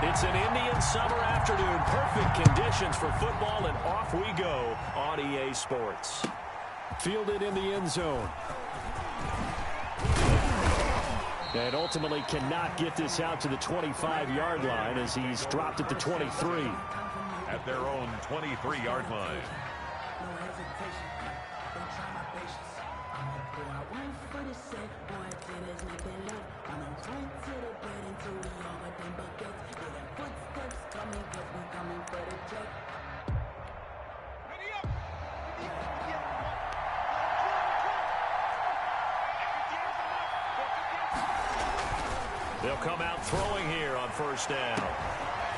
It's an Indian summer afternoon. Perfect conditions for football, and off we go on EA Sports. Fielded in the end zone. And ultimately cannot get this out to the 25-yard line as he's dropped at the 23. At their own 23-yard line. They'll come out throwing here on first down.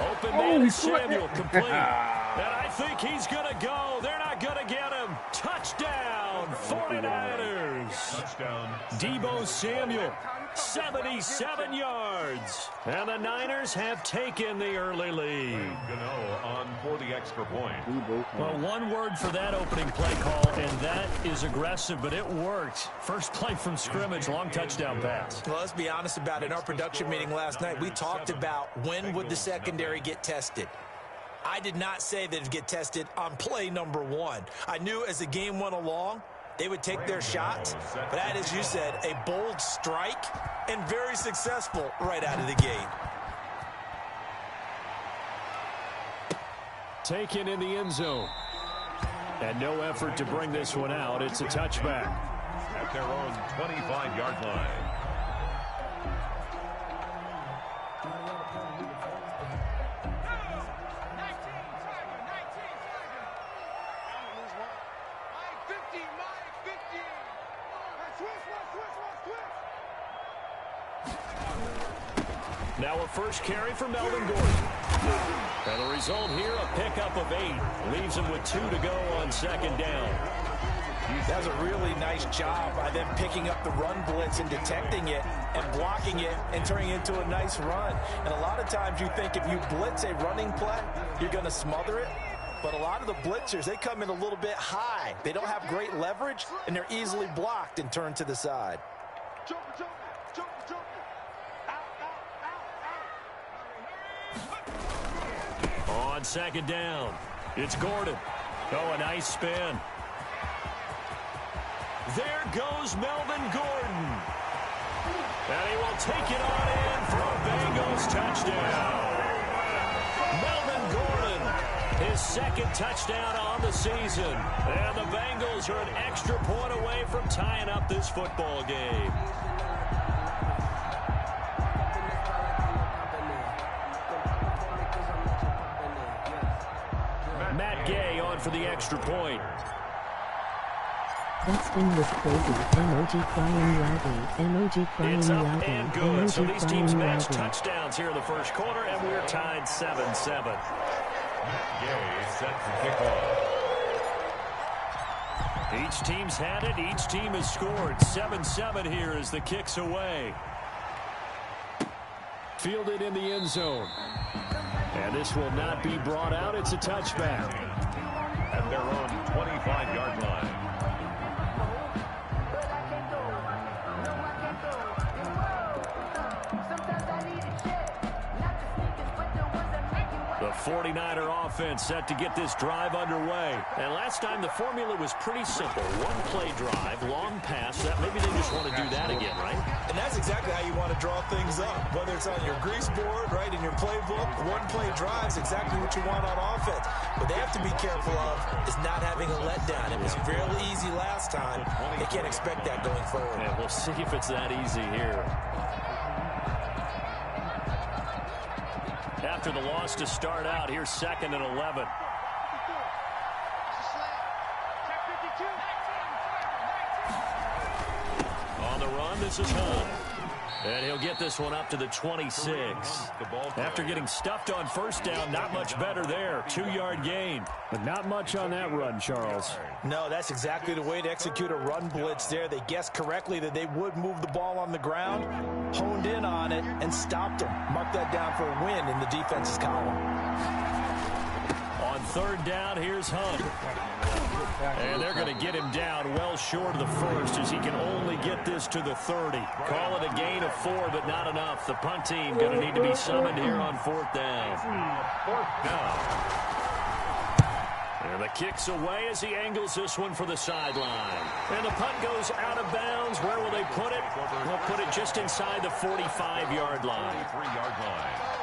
Open man is Samuel, complete. And I think he's going to go. They're not going to get him. Touchdown, 49ers. Touchdown. Deebo Samuel, 77 yards. And the Niners have taken the early lead. Gano on for the extra point. Well, one word for that opening play call, and that is aggressive, but it worked. First play from scrimmage, long touchdown pass. Well, let's be honest about it. In our production meeting last night, we talked about when would the secondary get tested. I did not say that it'd get tested on play number one. I knew as the game went along, they would take their shots. But that, as you said, a bold strike and very successful right out of the gate. Taken in the end zone. And no effort to bring this one out. It's a touchback. At their own 25-yard line. Now a first carry for Melvin Gordon. And the result here, a pickup of 8. Leaves him with 2 to go on second down. That's a really nice job by them picking up the run blitz and detecting it and blocking it and turning it into a nice run. And a lot of times you think if you blitz a running play, you're going to smother it. But a lot of the blitzers, they come in a little bit high. They don't have great leverage, and they're easily blocked and turned to the side. On second down, it's Gordon. Oh, a nice spin. There goes Melvin Gordon. And he will take it on in for a Bengals touchdown. Melvin Gordon, his second touchdown on the season. And the Bengals are an extra point away from tying up this football game. Matt Gay on for the extra point. That spin was crazy. Emoji crying loudly. Emoji crying It's up loudly. and good. Emoji So these crying teams match loudly. touchdowns here in the first quarter, and we're tied 7-7. Matt Gay set to kick off. Each team's had it. Each team has scored. 7-7 here as the kick's away. Fielded in the end zone. And this will not be brought out. It's a touchback. At their own 25-yard line. The 49er offense set to get this drive underway. And last time the formula was pretty simple. One play drive, long pass. That maybe they just want to do that again, right? And that's exactly how you want to draw things up. Whether it's on your grease board, right, in your playbook, one play drive is exactly what you want on offense. What they have to be careful of is not having a letdown. It was fairly easy last time. They can't expect that going forward. And we'll see if it's that easy here. After the loss to start out, here's 2nd and 11. On the run, this is Hunt. And he'll get this one up to the 26. After getting stuffed on first down, not much better there. 2-yard gain. But not much on that run, Charles. No, that's exactly the way to execute a run blitz there. They guessed correctly that they would move the ball on the ground, honed in on it, and stopped them. Mark that down for a win in the defense's column. On third down, here's Hunt. And they're going to get him down well short of the first as he can only get this to the 30. Call it a gain of 4, but not enough. The punt team going to need to be summoned here on 4th down. Fourth down. And the kick's away as he angles this one for the sideline. And the punt goes out of bounds. Where will they put it? They'll put it just inside the 45-yard line. 43-yard line.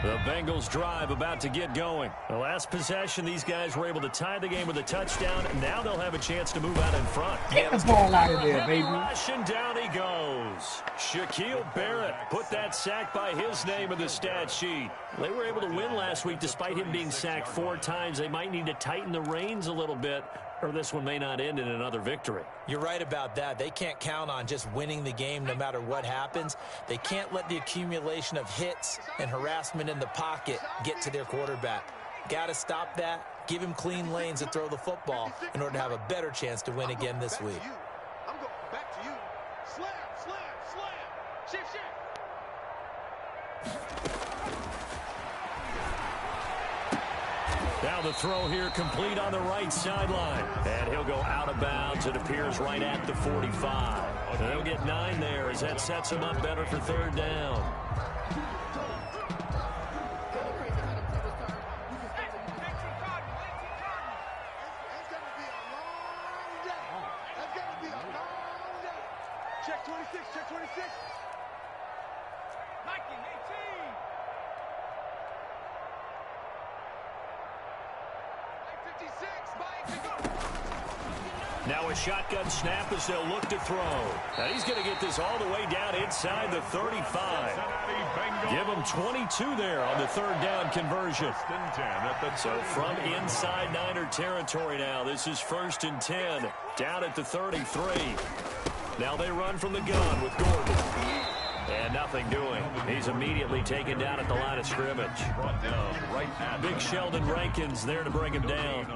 The Bengals drive about to get going. The last possession, these guys were able to tie the game with a touchdown. Now they'll have a chance to move out in front. Get the ball out of there, baby. Rush, and down he goes. Shaquille Barrett put that sack by his name in the stat sheet. They were able to win last week despite him being sacked 4 times. They might need to tighten the reins a little bit, or this one may not end in another victory. You're right about that. They can't count on just winning the game no matter what happens. They can't let the accumulation of hits and harassment in the pocket get to their quarterback. Got to stop that. Give him clean lanes to throw the football in order to have a better chance to win again this week. I'm going back to you. Slam, slam, slam. Shift, shift. Now the throw here complete on the right sideline. And he'll go out of bounds. It appears right at the 45. And they'll get 9 there as that sets him up better for 3rd down. Check 26, check 26. Nike, 18. Now a shotgun snap as they'll look to throw. Now he's going to get this all the way down inside the 35. Give him 22 there on the 3rd down conversion. So from inside Niner territory now, this is 1st and 10, down at the 33. Now they run from the gun with Gordon. And nothing doing. He's immediately taken down at the line of scrimmage. Big Sheldon Rankins there to bring him down.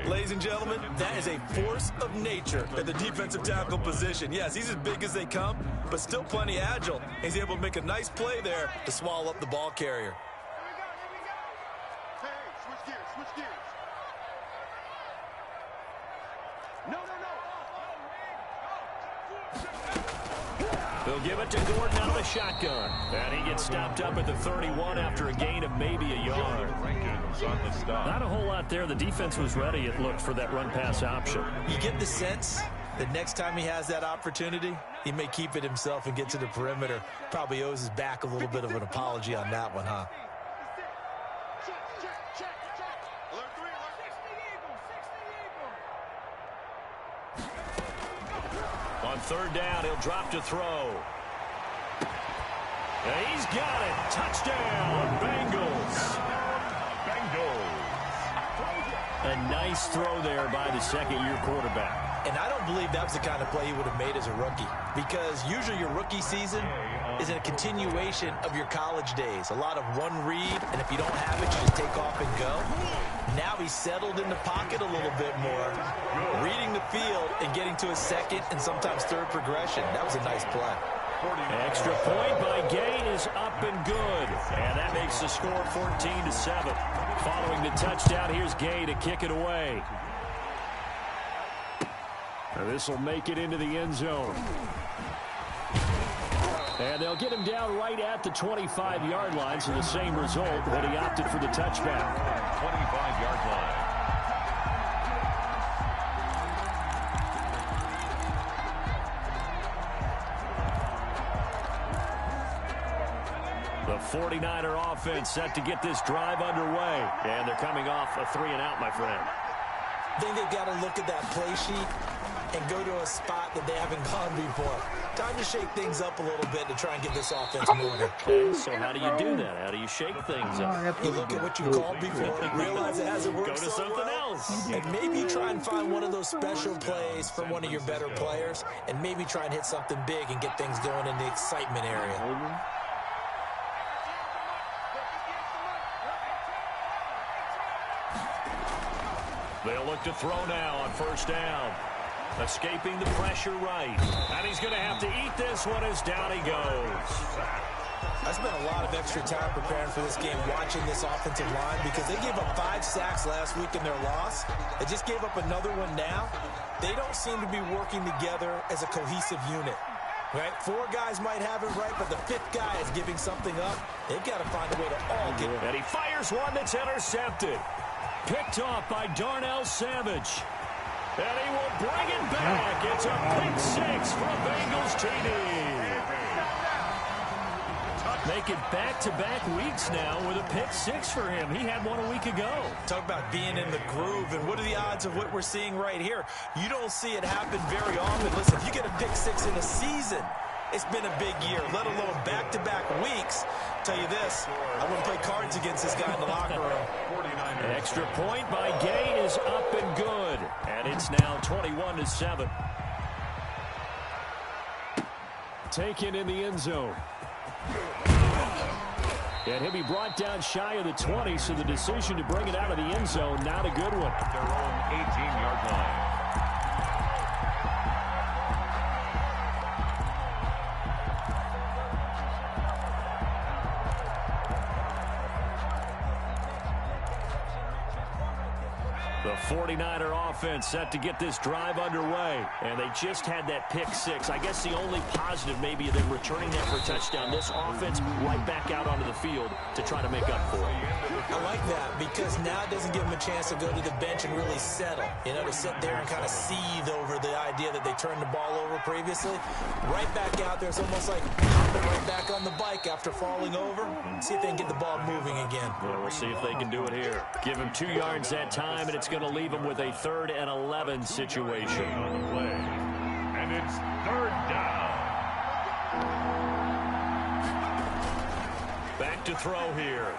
Ladies and gentlemen, that is a force of nature at the defensive tackle position. Yes, he's as big as they come, but still plenty agile. He's able to make a nice play there to swallow up the ball carrier. Hey, switch gears, switch gears. No. They'll give it to Gordon out of the shotgun. And he gets stopped up at the 31 after a gain of maybe a yard. Not a whole lot there. The defense was ready, it looked, for that run-pass option. You get the sense that next time he has that opportunity, he may keep it himself and get to the perimeter. Probably owes his back a little bit of an apology on that one, huh? Check. Alert 3, alert 60 Eagle. On 3rd down, he'll drop to throw. And he's got it. Touchdown, Bengals. A nice throw there by the 2nd-year quarterback. And I don't believe that was the kind of play he would have made as a rookie, because usually your rookie season is a continuation of your college days. A lot of one read, and if you don't have it, you just take off and go. Now he's settled in the pocket a little bit more, reading the field and getting to his 2nd and sometimes 3rd progression. That was a nice play. Extra point by Gay is up and good. And that makes the score 14-7. Following the touchdown, here's Gay to kick it away. This will make it into the end zone. And they'll get him down right at the 25-yard line, so the same result, but he opted for the touchback. 25-yard line. The 49er offense set to get this drive underway. And thee coming off a 3-and-out, my friend. I think they've got to look at that play sheet and go to a spot that they haven't gone before. Time to shake things up a little bit to try and get this offense moving. Okay, so how do you do that? How do you shake things up? You look at what you called before, realize it hasn't worked Go to so something well, else. and maybe try and find one of those special plays from one of your better players, and maybe try and hit something big and get things going in the excitement area. They'll look to throw now on 1st down. Escaping the pressure right. And he's going to have to eat this one as down he goes. I spent a lot of extra time preparing for this game, watching this offensive line, because they gave up 5 sacks last week in their loss. They just gave up another one now. They don't seem to be working together as a cohesive unit. Right? 4 guys might have it right, but the 5th guy is giving something up. They've got to find a way to all get it. And he fires one that's intercepted. Picked off by Darnell Savage. And he will bring it back. It's a pick 6 for a Bengals TD. Make it back-to-back weeks now with a pick 6 for him. He had one a week ago. Talk about being in the groove, and what are the odds of what we're seeing right here? You don't see it happen very often. Listen, if you get a pick 6 in a season, it's been a big year, let alone back-to-back weeks. Tell you this, I wouldn't play cards against this guy in the locker room. An extra point by Gay is up and good. And it's now 21-7. Taken in the end zone. And he'll be brought down shy of the 20, so the decision to bring it out of the end zone, not a good one. Their own 18-yard line. The 49er offense set to get this drive underway. And they just had that pick 6. I guess the only positive maybe them returning that for a touchdown. This offense right back out onto the field to try to make up for it. I like that because now it doesn't give them a chance to go to the bench and really settle. You know, to sit there and kind of seethe over the idea that they turned the ball over previously. Right back out there. It's almost like hopping right back on the bike after falling over. See if they can get the ball moving again. Well, we'll see if they can do it here. Give him 2 yards that time, and it's going to leave him with a 3rd and 11 situation. On the play. And it's 3rd down. Back to throw here.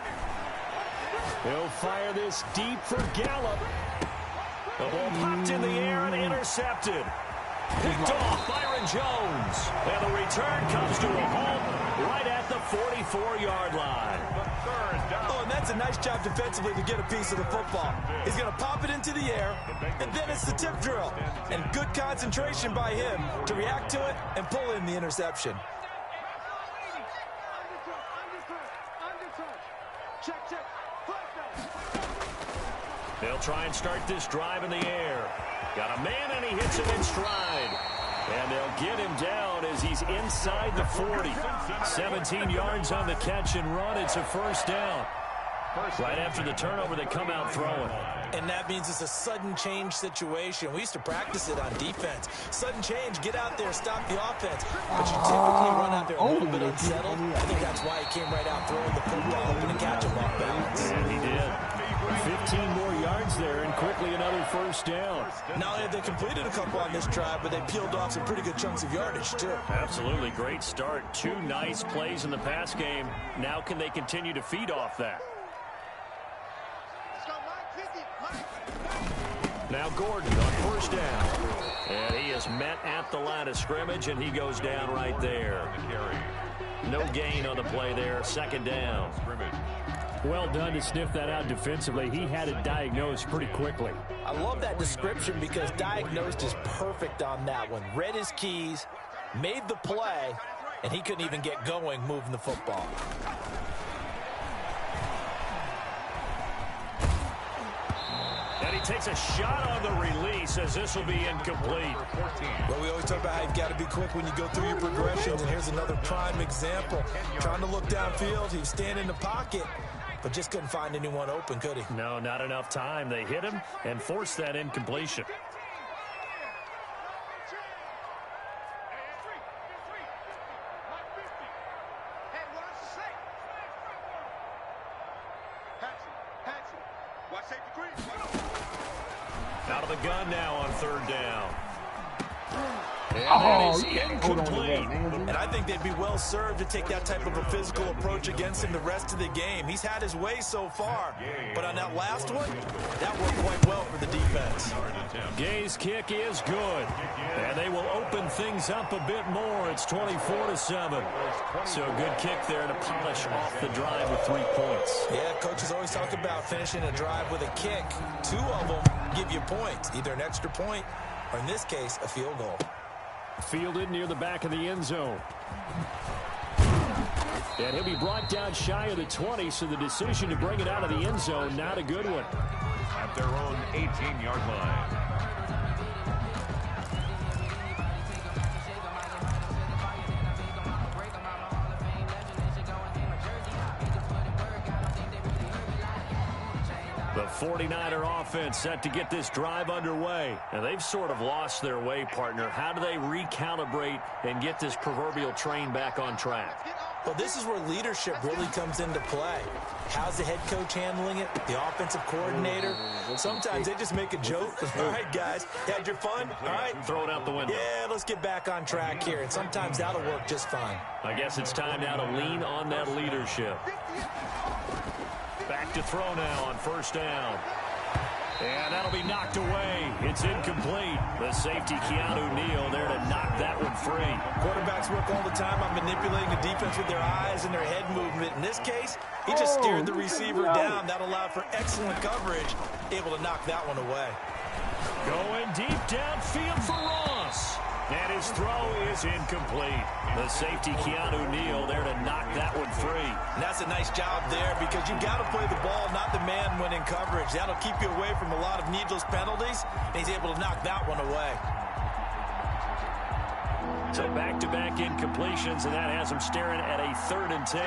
He'll fire this deep for Gallup. The ball popped in the air and intercepted. Picked off Byron Jones. And the return comes to a halt right at the 44-yard line. Oh, and that's a nice job defensively to get a piece of the football. He's going to pop it into the air, and then it's the tip drill. And good concentration by him to react to it and pull in the interception. They'll try and start this drive in the air. Got a man, and he hits him in stride. And they'll get him down as he's inside the 40. 17 yards on the catch and run. It's a 1st down. Right after the turnover, they come out throwing. And that means it's a sudden change situation. We used to practice it on defense. Sudden change, get out there, stop the offense. But you typically run out there a little bit unsettled. I think that's why he came right out throwing the football, hoping to catch him off balance. And he did. 15 more yards there, and quickly another 1st down. Not only have they completed a couple on this drive, but they peeled off some pretty good chunks of yardage, too. Absolutely. Great start. 2 nice plays in the pass game. Now can they continue to feed off that? Now Gordon on 1st down. And he is met at the line of scrimmage, and he goes down right there. No gain on the play there. 2nd down. Well done to sniff that out defensively. He had it diagnosed pretty quickly. I love that description because diagnosed is perfect on that one. Read his keys, made the play, and he couldn't even get going moving the football. And he takes a shot on the release as this will be incomplete. Well, we always talk about how you've got to be quick when you go through your progressions, and here's another prime example. Trying to look downfield, he was standing in the pocket, but just couldn't find anyone open, could he? No, not enough time. They hit him and forced that incompletion. Out of the gun now on 3rd down. And that is incomplete. And I think they'd be well served to take that type of a physical approach against him the rest of the game. He's had his way so far, but on that last one, that worked quite well for the defense. Gay's kick is good, and they will open things up a bit more. It's 24-7. So a good kick there to polish off the drive with 3 points. Yeah, coaches always talk about finishing a drive with a kick. 2 of them give you points, either an extra point or in this case, a field goal. Fielded near the back of the end zone. And he'll be brought down shy of the 20, so the decision to bring it out of the end zone, not a good one. At their own 18-yard line. The 49er offense set to get this drive underway. And they've sort of lost their way, partner. How do they recalibrate and get this proverbial train back on track? Well, this is where leadership really comes into play. How's the head coach handling it? The offensive coordinator? Sometimes they just make a joke. All right, guys, had your fun? All right. Throw it out the window. Yeah, let's get back on track here. And sometimes that'll work just fine. I guess it's time now to lean on that leadership. Back to throw now on first down. And that'll be knocked away. It's incomplete. The safety, Keanu Neal, there to knock that one free. Quarterbacks work all the time on manipulating the defense with their eyes and their head movement. In this case, he just steered the receiver down. That allowed for excellent coverage. Able to knock that one away. Going deep downfield for Ross. And his throw is incomplete. The safety, Keanu Neal, there to knock that one free. And that's a nice job there because you've got to play the ball, not the man when in coverage. That'll keep you away from a lot of needless penalties, and he's able to knock that one away. So back-to-back incompletions, and that has him staring at a 3rd and 10.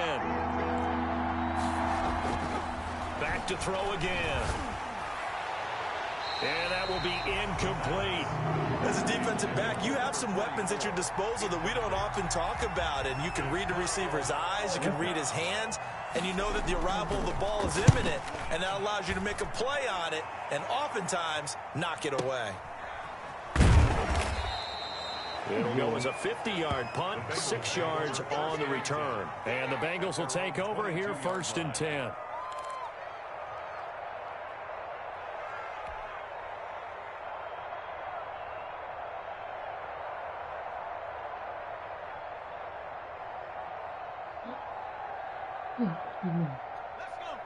Back to throw again. And that will be incomplete. As a defensive back, you have some weapons at your disposal that we don't often talk about. And you can read the receiver's eyes, you can read his hands, and you know that the arrival of the ball is imminent. And that allows you to make a play on it and oftentimes knock it away. It'll go as a 50-yard punt, 6 yards on the return. And the Bengals will take over here, 1st and 10.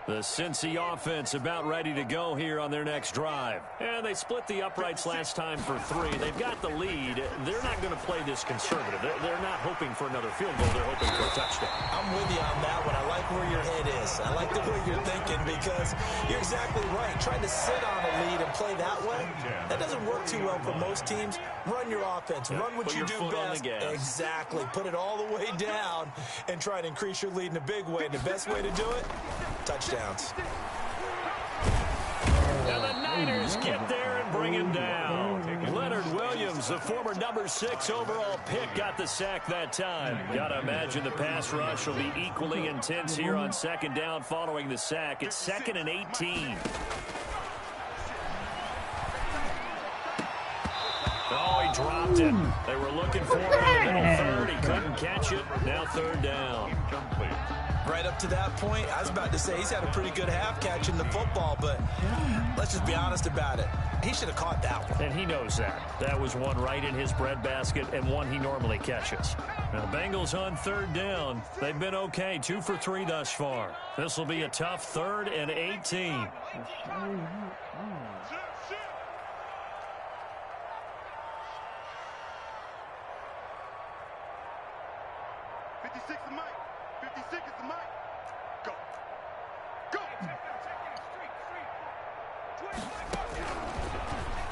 The Cincy offense about ready to go here on their next drive. And they split the uprights last time for 3. They've got the lead. They're not going to play this conservative. They're not hoping for another field goal. They're hoping for a touchdown. I'm with you on that one. I like where your head is. I like the way you're thinking because you're exactly right. Trying to sit on a lead and play that way, that doesn't work too well for most teams. Run your offense. Run what you do best. Exactly. Put it all the way down and try to increase your lead in a big way. And the best way to do it, touchdowns. And the Niners get there and bring him down. Leonard Williams, the former number 6 overall pick, got the sack that time. Got to imagine the pass rush will be equally intense here on 2nd down following the sack. It's 2nd and 18. Oh, he dropped it. They were looking for him in the middle 3rd. He couldn't catch it. Now 3rd down. Right up to that point, I was about to say he's had a pretty good half catching the football, but let's just be honest about it. He should have caught that one. And he knows that. That was one right in his breadbasket and one he normally catches. Now, Bengals on 3rd down. They've been okay, 2 for 3 thus far. This will be a tough 3rd and 18.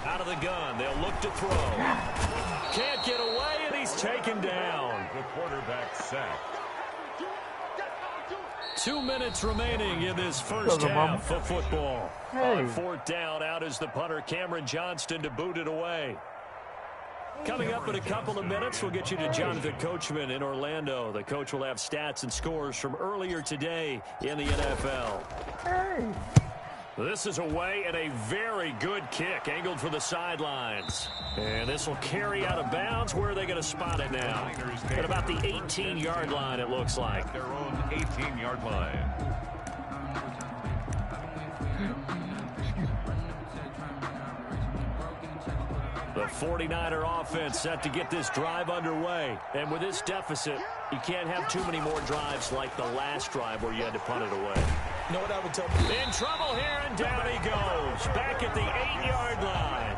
Out of the gun, they'll look to throw. Can't get away, and he's taken down. The quarterback sack. 2 minutes remaining in this first half of football. On 4th down, out is the punter, Cameron Johnston, to boot it away. Coming up in a couple of minutes, we'll get you to Jonathan Coachman in Orlando. The coach will have stats and scores from earlier today in the NFL. This is away and a very good kick, angled for the sidelines. And this will carry out of bounds. Where are they going to spot it now? At about the 18-yard line, it looks like. Their own 18-yard line. The 49er offense set to get this drive underway. And with this deficit, you can't have too many more drives like the last drive where you had to punt it away. You know what I would tell you? In trouble here, and down he goes. Back at the 8-yard line.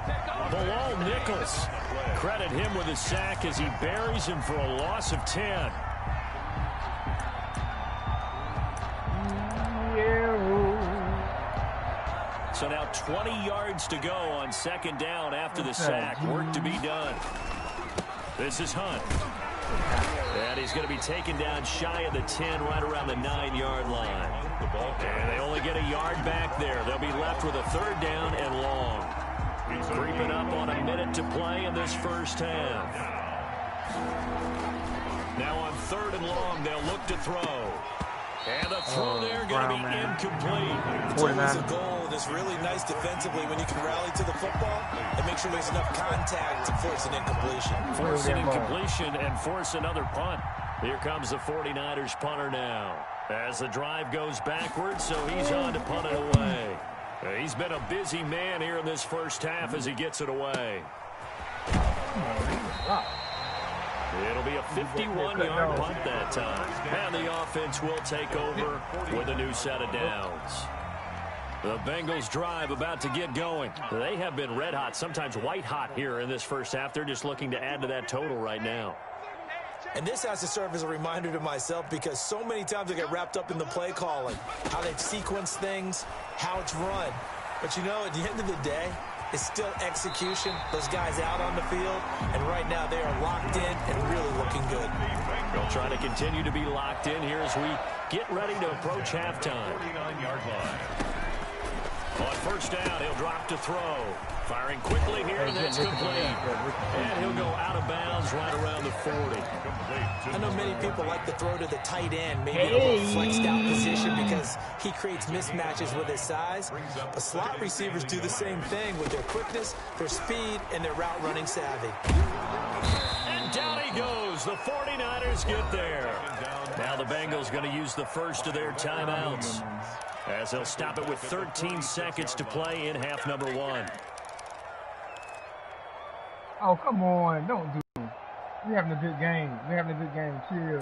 Bilal Nichols. Credit him with a sack as he buries him for a loss of 10. So now 20 yards to go on second down after the sack. Work to be done. This is Hunt. And he's going to be taken down shy of the 10, right around the 9-yard line. And they only get a yard back there. They'll be left with a third down and long. Creeping up on a minute to play in this first half. Now on third and long, they'll look to throw. And the throw there going to be incomplete. It's always a goal that's really nice defensively when you can rally to the football and make sure there's enough contact to force an incompletion. Force an incompletion and force another punt. Here comes the 49ers punter now. As the drive goes backwards, so he's on to punt it away. He's been a busy man here in this first half as he gets it away. It'll be a 51-yard punt that time. And the offense will take over with a new set of downs. The Bengals drive about to get going. They have been red hot, sometimes white hot here in this first half. They're just looking to add to that total right now. And this has to serve as a reminder to myself because so many times I get wrapped up in the play calling, how they've sequenced things, how it's run. But, you know, at the end of the day, it's still execution. Those guys out on the field, and right now they are locked in and really looking good. They'll try to continue to be locked in here as we get ready to approach halftime. 49-yard line. On first down, he'll drop to throw. Firing quickly here, and that's complete. And he'll go out of bounds right around the 40. I know many people like to throw to the tight end, maybe a little flexed out position because he creates mismatches with his size. But slot receivers do the same thing with their quickness, their speed, and their route running savvy. And down he goes. The 49ers get there. Now the Bengals going to use the first of their timeouts, as they'll stop it with 13 seconds to play in half number 1. Oh, come on. Don't do it. We're having a good game. We're having a good game. Chill.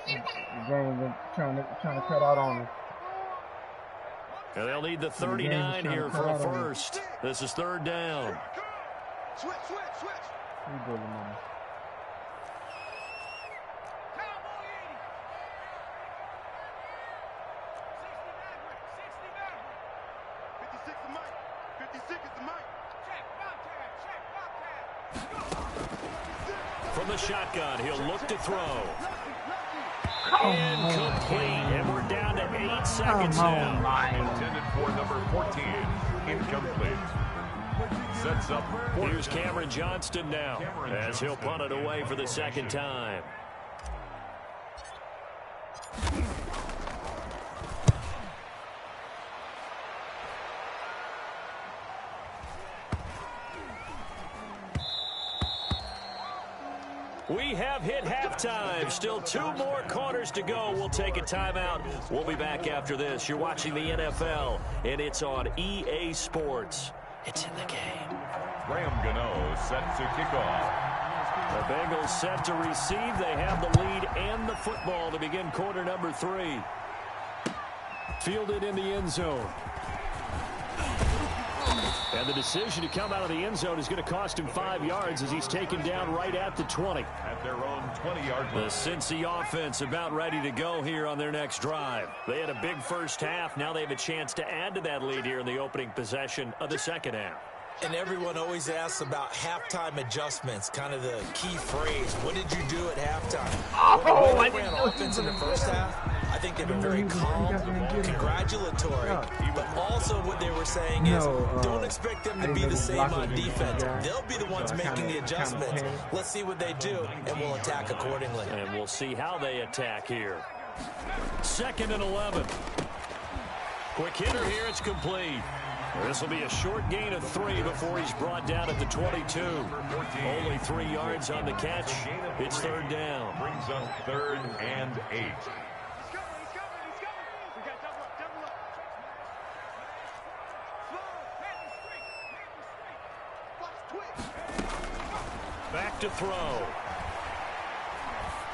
The game is trying to cut out on us. And they'll need the 39 here for a first. This is third down. Switch. We go, mama. From the shotgun, he'll look to throw. Incomplete, and we're down to 8 seconds now. Intended for number 14. Incomplete. Sets up. Here's Cameron Johnston now, as he'll punt it away for the second time. We have hit halftime. Still 2 more quarters to go. We'll take a timeout. We'll be back after this. You're watching the NFL, and it's on EA Sports. It's in the game. Graham Gano set to kick off. The Bengals set to receive. They have the lead and the football to begin quarter number 3. Fielded in the end zone. And the decision to come out of the end zone is going to cost him 5 yards as he's taken down right at the 20. At their own 20-yard line. The Cincy offense about ready to go here on their next drive. They had a big first half. Now they have a chance to add to that lead here in the opening possession of the second half. And everyone always asks about halftime adjustments, kind of the key phrase. What did you do at halftime? Oh, I ran offense in the first half. I think they've been very calm, congratulatory, but also what they were saying is don't expect them to be the same on defense. They'll be the ones making the adjustments. Let's see what they do, and we'll attack accordingly. And we'll see how they attack here. 2nd and 11. Quick hitter here, it's complete. This will be a short gain of 3 before he's brought down at the 22. Only 3 yards on the catch. It's third down. Brings up 3rd and 8. Back to throw.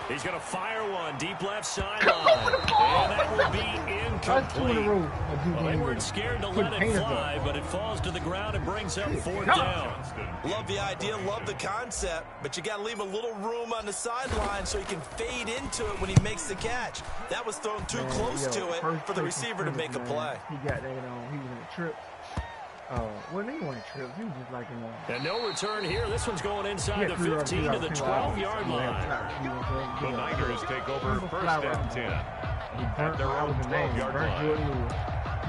He's going to fire one deep left sideline. And that will be incomplete. Well, they weren't scared to let it fly, but it falls to the ground and brings up 4th down. Love the idea, love the concept, but you got to leave a little room on the sideline so he can fade into it when he makes the catch. That was thrown too close to it for the receiver to make a play. He got that on. He was in a trip. Well, he wasn't trips. He was just like in a... And no return here. This one's going inside the 15 to the 12-yard line. The Niners take over 1st and 10 at their own 12-yard line.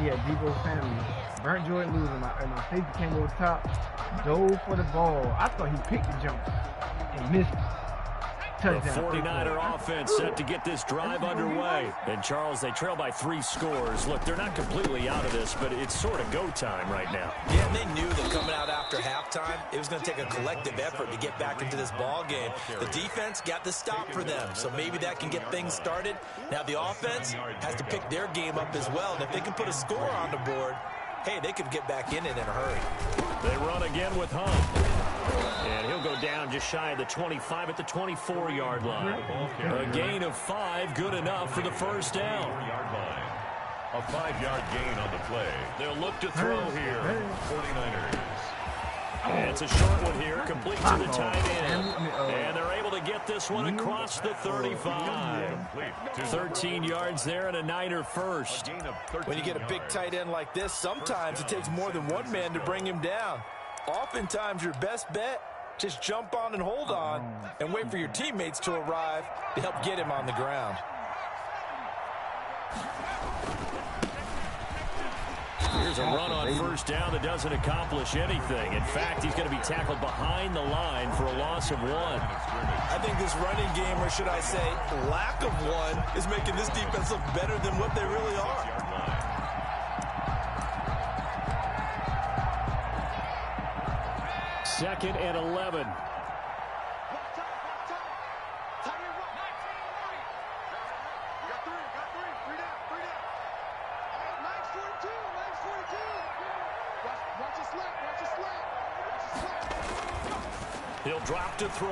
He had Debo Samuel. Burnt Jordan Lewis, and my safety came over top, dove for the ball. I thought he picked the jump and missed it. The 49er offense set to get this drive underway. And, Charles, they trail by 3 scores. Look, they're not completely out of this, but it's sort of go time right now. Yeah, and they knew that coming out after halftime, it was going to take a collective effort to get back into this ball game. The defense got the stop for them, so maybe that can get things started. Now the offense has to pick their game up as well, and if they can put a score on the board, hey, they could get back in it in a hurry. They run again with Hunt. And he'll go down just shy of the 25 at the 24-yard line. A gain of 5, good enough for the 1st down. A 5-yard gain on the play. They'll look to throw here. 49ers. And it's a short one here, complete to the tight end. And they're able to get this one across the 35. 13 yards there and a Niner first. When you get a big tight end like this, sometimes it takes more than one man to bring him down. Oftentimes, your best bet, just jump on and hold on and wait for your teammates to arrive to help get him on the ground. Here's a run on 1st down that doesn't accomplish anything. In fact, he's going to be tackled behind the line for a loss of 1. I think this running game, or should I say lack of one, is making this defense look better than what they really are. 2nd and 11. He'll drop to throw.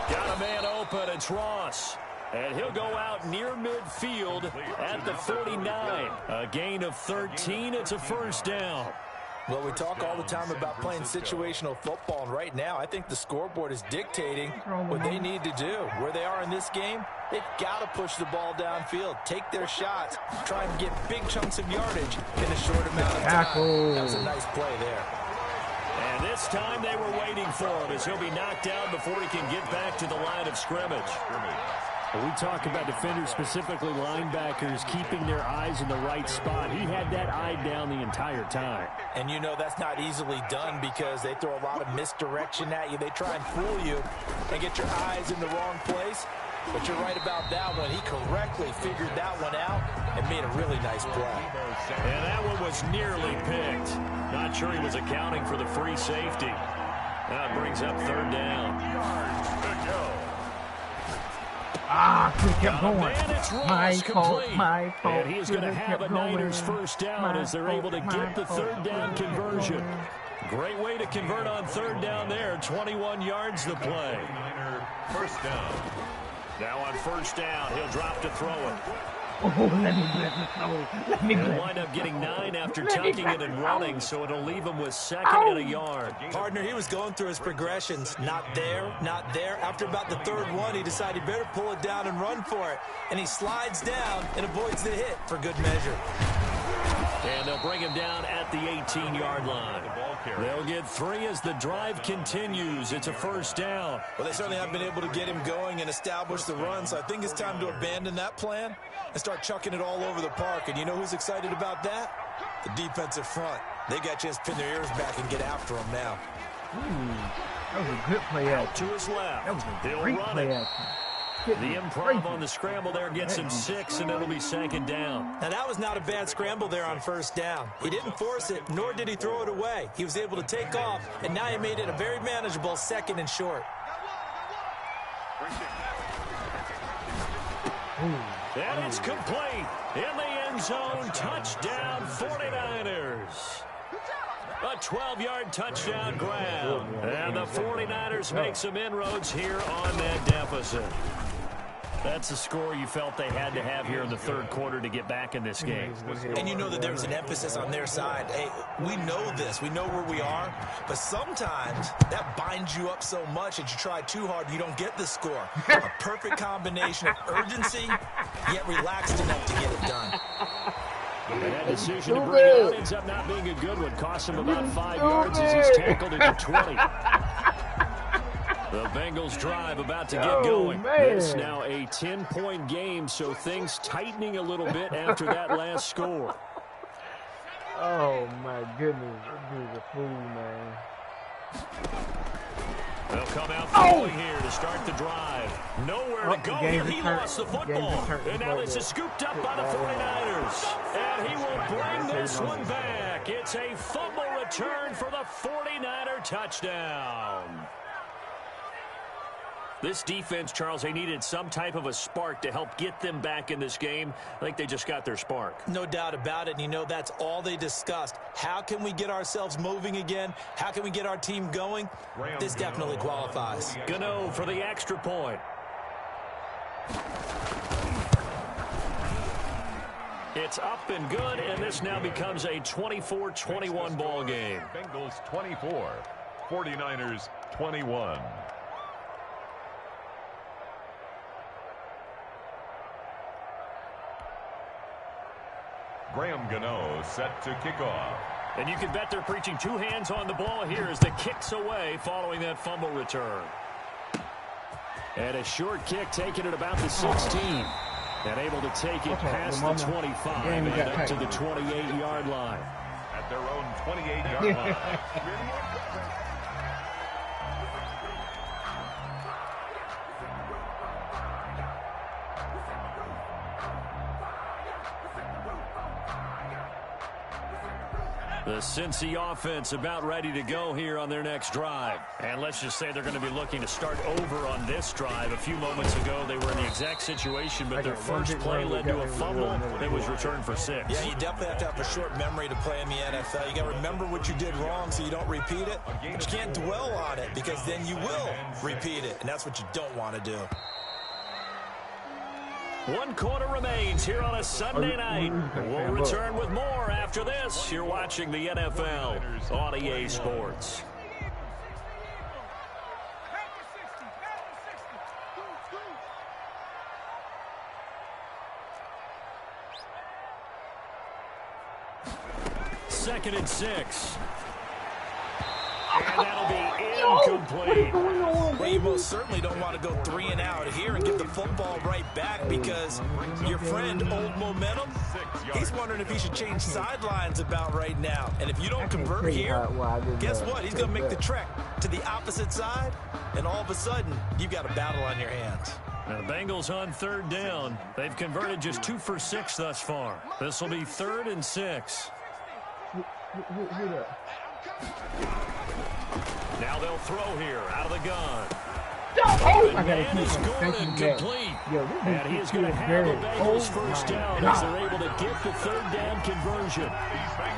Got a man open. It's Ross. And he'll go out near midfield at the 49. A gain of 13. It's a 1st down. Well, we talk all the time about playing situational football, and right now I think the scoreboard is dictating what they need to do. Where they are in this game, they've got to push the ball downfield, take their shots, try and get big chunks of yardage in a short amount of time. That was a nice play there. And this time they were waiting for him as he'll be knocked down before he can get back to the line of scrimmage. Well, we talk about defenders, specifically linebackers, keeping their eyes in the right spot. He had that eye down the entire time. And you know that's not easily done because they throw a lot of misdirection at you. They try and fool you and get your eyes in the wrong place. But you're right about that one. He correctly figured that one out and made a really nice play. And that one was nearly picked. Not sure he was accounting for the free safety. That brings up 3rd down. Kept going. My fault. And he's going to have a Niners 1st down as they're able to get the 3rd down conversion. Great way to convert on 3rd down there. 21 yards to play. 1st down. Now on 1st down, he'll drop to throw it. Let me blitz the throw. Let me blitz. He'll wind up getting 9 after tucking it and running, so it'll leave him with 2nd and a yard. Partner, he was going through his progressions. Not there, not there. After about the 3rd one, he decided he better pull it down and run for it. And he slides down and avoids the hit for good measure. And they'll bring him down at the 18-yard line. They'll get 3 as the drive continues. It's a 1st down. Well, they certainly haven't been able to get him going and establish the run, so I think it's time to abandon that plan and start chucking it all over the park. And you know who's excited about that? The defensive front. They got a chance to pin their ears back and get after him now. That was a good play out to his left. That was a great play action. The improv on the scramble there gets him 6, and it'll be 2nd down. Now, that was not a bad scramble there on 1st down. He didn't force it, nor did he throw it away. He was able to take off, and now he made it a very manageable 2nd and short. And it's complete. In the end zone, touchdown 49ers. A 12-yard touchdown grab. And the 49ers make some inroads here on that deficit. That's a score you felt they had to have here in the third quarter to get back in this game. And you know that there's an emphasis on their side. Hey, we know this. We know where we are. But sometimes that binds you up so much that you try too hard, you don't get the score. A perfect combination of urgency, yet relaxed enough to get it done. And that decision to bring it out ends up not being a good one. Costs him about 5 yards as he's tackled into 20. The Bengals drive about to get going. It's now a 10-point game, so things tightening a little bit after that last score. Oh, my goodness. This dude's a fool, man. They'll come out throwing here to start the drive. Nowhere to go here. He lost the football. And now this is scooped up by the 49ers. And he will bring this one back. It's a fumble return for the 49er touchdown. This defense, Charles, they needed some type of a spark to help get them back in this game. I think they just got their spark. No doubt about it. And you know, that's all they discussed. How can we get ourselves moving again? How can we get our team going? This definitely qualifies. Gano for the extra point. It's up and good, and this now becomes a 24-21 ball game. Bengals 24, 49ers 21. Graham Gano set to kick off. And you can bet they're preaching two hands on the ball here as the kick's away following that fumble return. And a short kick taken at about the 16. And able to take it past the 25 and up to the 28-yard line. At their own 28-yard line. The Cincy offense about ready to go here on their next drive. And let's just say they're going to be looking to start over on this drive. A few moments ago, they were in the exact situation, but their first play led to a fumble that was returned for 6. Yeah, you definitely have to have a short memory to play in the NFL. You got to remember what you did wrong so you don't repeat it. But you can't dwell on it because then you will repeat it, and that's what you don't want to do. 1 quarter remains here on a Sunday night. We'll return with more after this. You're watching the NFL on EA Sports. Second and 6. And that'll be incomplete. Well, you most certainly don't want to go 3 and out here and get the football right back because your friend, Old Momentum, he's wondering if he should change sidelines about right now. And if you don't convert here, guess what? He's going to make the trek to the opposite side, and all of a sudden, you've got a battle on your hands. Now the Bengals on 3rd down. They've converted just 2 for 6 thus far. This will be 3rd and 6. Now they'll throw here out of the gun. And is Gordon complete. And he is going to have the Bengals first down as they're able to get the 3rd down conversion.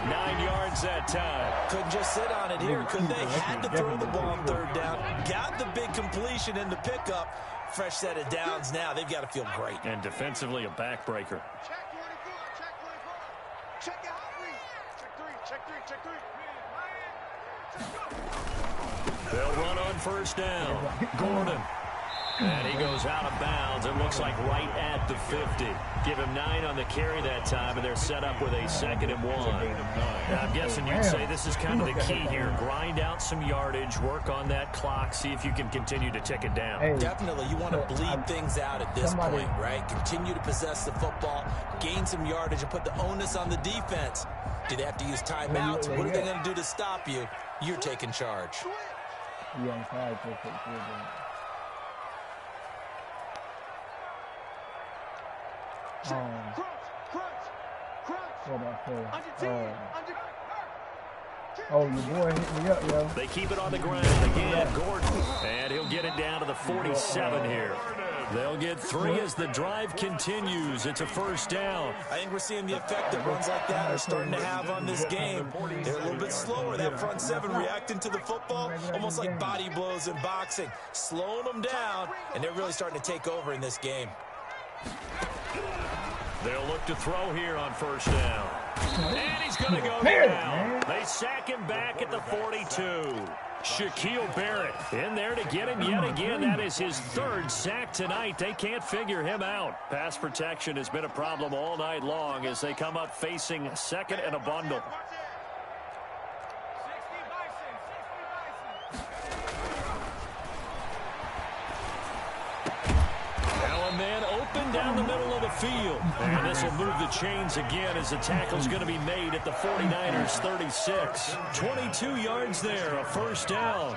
9 yards that time. Couldn't just sit on it here, could they? Had to throw the ball on 3rd down. Got the big completion in the pickup. Fresh set of downs now. They've got to feel great. And defensively, a backbreaker. Check 24, check 24. Check your hot read. Check 3. They'll run on 1st down. Gordon. And he goes out of bounds. It looks like right at the 50. Give him 9 on the carry that time, and they're set up with a 2nd and 1. And I'm guessing you'd say this is kind of the key here. Grind out some yardage, work on that clock, see if you can continue to tick it down. Definitely. You want to bleed things out at this point, right? Continue to possess the football, gain some yardage, and put the onus on the defense. Do they have to use timeouts? What are they going to do to stop you? You're taking charge. Yeah, probably take it. Oh, your boy hit me up, yo. They keep it on the ground again. Gordon. And he'll get it down to the 47 here. They'll get 3 as the drive continues. It's a first down. I think we're seeing the effect that runs like that are starting to have on this game. They're a little bit slower. That front 7 reacting to the football, almost like body blows in boxing, slowing them down, and they're really starting to take over in this game. They'll look to throw here on first down. And he's going to go down. They sack him back at the 42. Shaquille Barrett in there to get him yet again. That is his 3rd sack tonight. They can't figure him out. Pass protection has been a problem all night long as they come up facing 2nd and a bundle. Man open down the middle of the field. And this will move the chains again as the tackle's going to be made at the 49ers 36. 22 yards there, a first down.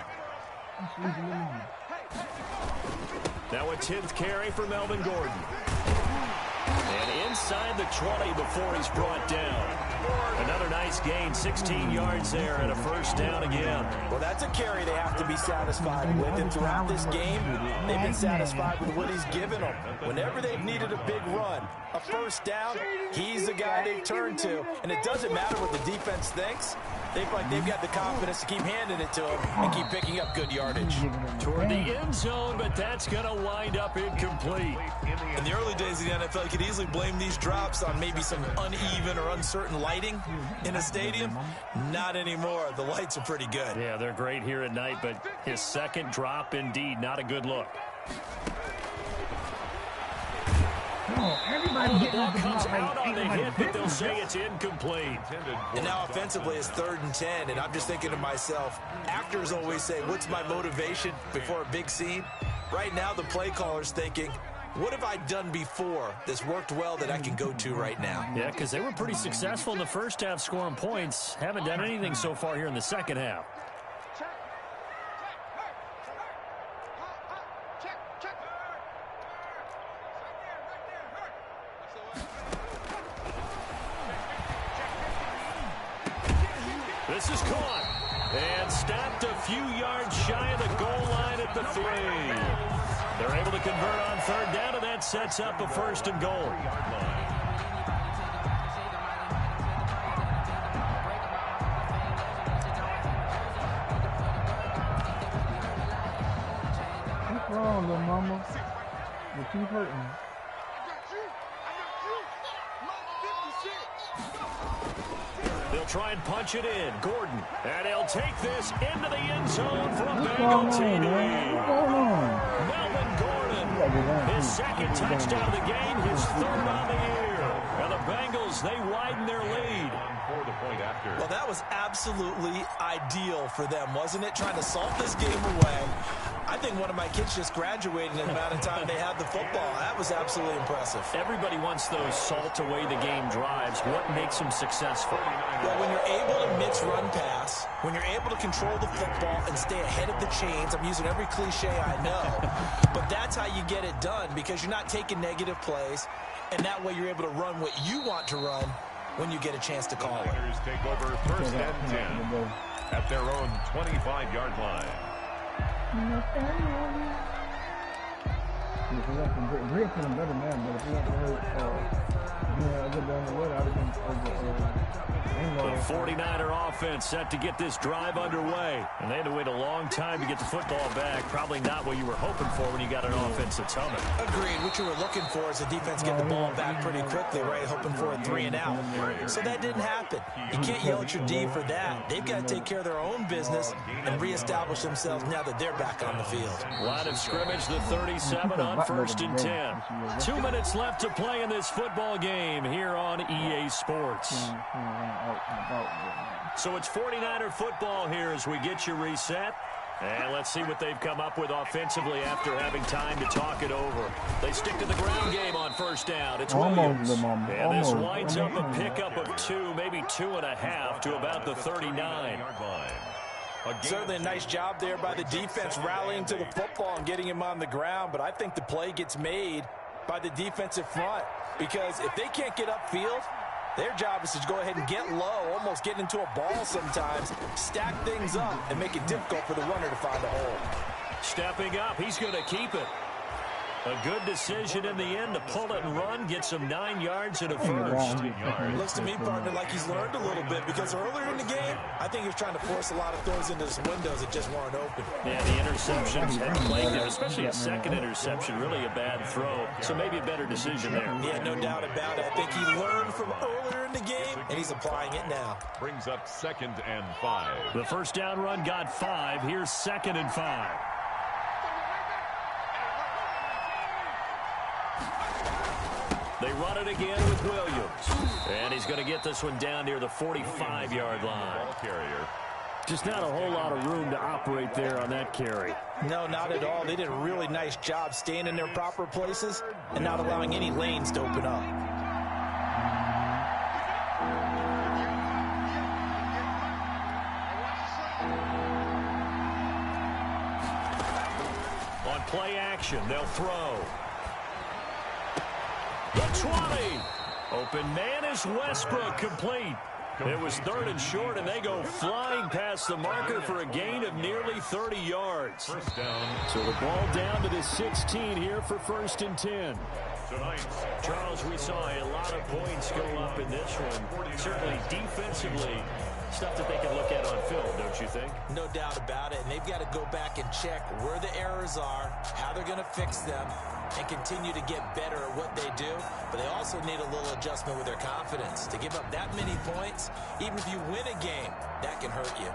Now a 10th carry for Melvin Gordon. And inside the 20 before he's brought down. Another nice gain, 16 yards there and a first down again. Well, that's a carry they have to be satisfied with. And throughout this game, they've been satisfied with what he's given them. Whenever they've needed a big run, a first down, he's the guy they've turned to. And it doesn't matter what the defense thinks. They feel like they've got the confidence to keep handing it to him and keep picking up good yardage. Toward the end zone, but that's going to wind up incomplete. In the early days of the NFL, you could easily blame these drops on maybe some uneven or uncertain lighting in a stadium. Not anymore. The lights are pretty good. Yeah, they're great here at night, but his 2nd drop, indeed, not a good look. Everybody the ball comes out on the hit, but they'll say it's incomplete. And now offensively it's 3rd and 10, and I'm just thinking to myself, actors always say, what's my motivation before a big scene? Right now the play caller's thinking, what have I done before that's worked well that I can go to right now? Yeah, because they were pretty successful in the first half scoring points. Haven't done anything so far here in the second half. This is caught and stopped a few yards shy of the goal line at the 3. They're able to convert on 3rd down, and that sets up a 1st and goal. What's wrong, little mama? You keep hurting. They'll try and punch it in. Gordon. And he'll take this into the end zone for a Bengal TD. Melvin Gordon. His 2nd touchdown of the game, his 3rd on the year. And the Bengals, they widen their lead. Well, that was absolutely ideal for them, wasn't it? Trying to salt this game away. I think one of my kids just graduated in the amount of time they had the football. That was absolutely impressive. Everybody wants those salt away the game drives. What makes them successful? Well, when you're able to mix run pass, when you're able to control the football and stay ahead of the chains, I'm using every cliche I know, but that's how you get it done because you're not taking negative plays, and that way you're able to run what you want to run when you get a chance to call it. Take over 1st and 10 at their own 25-yard line. Great for them better man, but if you want to hurt, I get down the road, I would have been The 49er offense set to get this drive underway. And they had to wait a long time to get the football back. Probably not what you were hoping for when you got an offense that's humming. Agreed. What you were looking for is the defense get the ball back pretty quickly, right? Hoping for a 3 and out. So that didn't happen. You can't yell at your D for that. They've got to take care of their own business and reestablish themselves now that they're back on the field. Line of scrimmage, the 37 on 1st and 10. 2 minutes left to play in this football game here on EA Sports. So it's 49er football here as we get you reset. And let's see what they've come up with offensively after having time to talk it over. They stick to the ground game on 1st down. It's Williams. And this winds up a pickup of 2, maybe 2.5 to about the 39. Certainly a nice job there by the defense rallying to the football and getting him on the ground. But I think the play gets made by the defensive front because if they can't get upfield, their job is to go ahead and get low, almost get into a ball sometimes, stack things up, and make it difficult for the runner to find a hole. Stepping up, he's going to keep it. A good decision in the end to pull it and run, get some 9 yards and a first. Looks to me, partner, like he's learned a little bit because earlier in the game, I think he was trying to force a lot of throws into his windows that just weren't open. Yeah, the interceptions had plagued him, especially a second interception, really a bad throw. So maybe a better decision there. Yeah, no doubt about it. I think he learned from earlier in the game, and he's applying it now. Brings up 2nd and 5. The first down run got 5. Here's 2nd and 5. They run it again with Williams. And he's going to get this one down near the 45-yard line. Ball carrier. Just not a whole lot of room to operate there on that carry. No, not at all. They did a really nice job staying in their proper places and not allowing any lanes to open up. On play action, they'll throw. The 20. Open man is Westbrook, complete. It was 3rd and short, and they go flying past the marker for a gain of nearly 30 yards. First down. So the ball down to the 16 here for 1st and 10. Tonight, Charles, we saw a lot of points go up in this one. Certainly defensively, stuff that they can look at on film, don't you think? No doubt about it, and they've got to go back and check where the errors are, how they're going to fix them, and continue to get better at what they do. But they also need a little adjustment with their confidence. To give up that many points, even if you win a game, that can hurt you.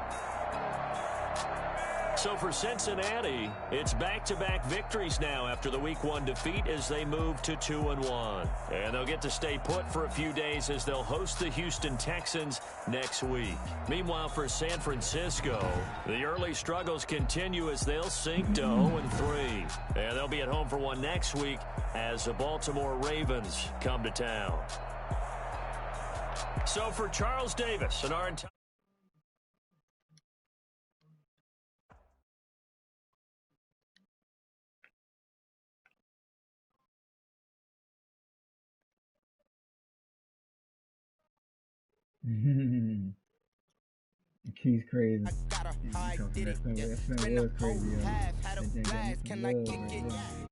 So for Cincinnati, it's back-to-back victories now after the Week 1 defeat as they move to 2-1. And they'll get to stay put for a few days as they'll host the Houston Texans next week. Meanwhile, for San Francisco, the early struggles continue as they'll sink to 0-3. And they'll be at home for one next week as the Baltimore Ravens come to town. So for Charles Davis and our entire He's crazy. That was crazy. Yo. That thing was crazy. Yo.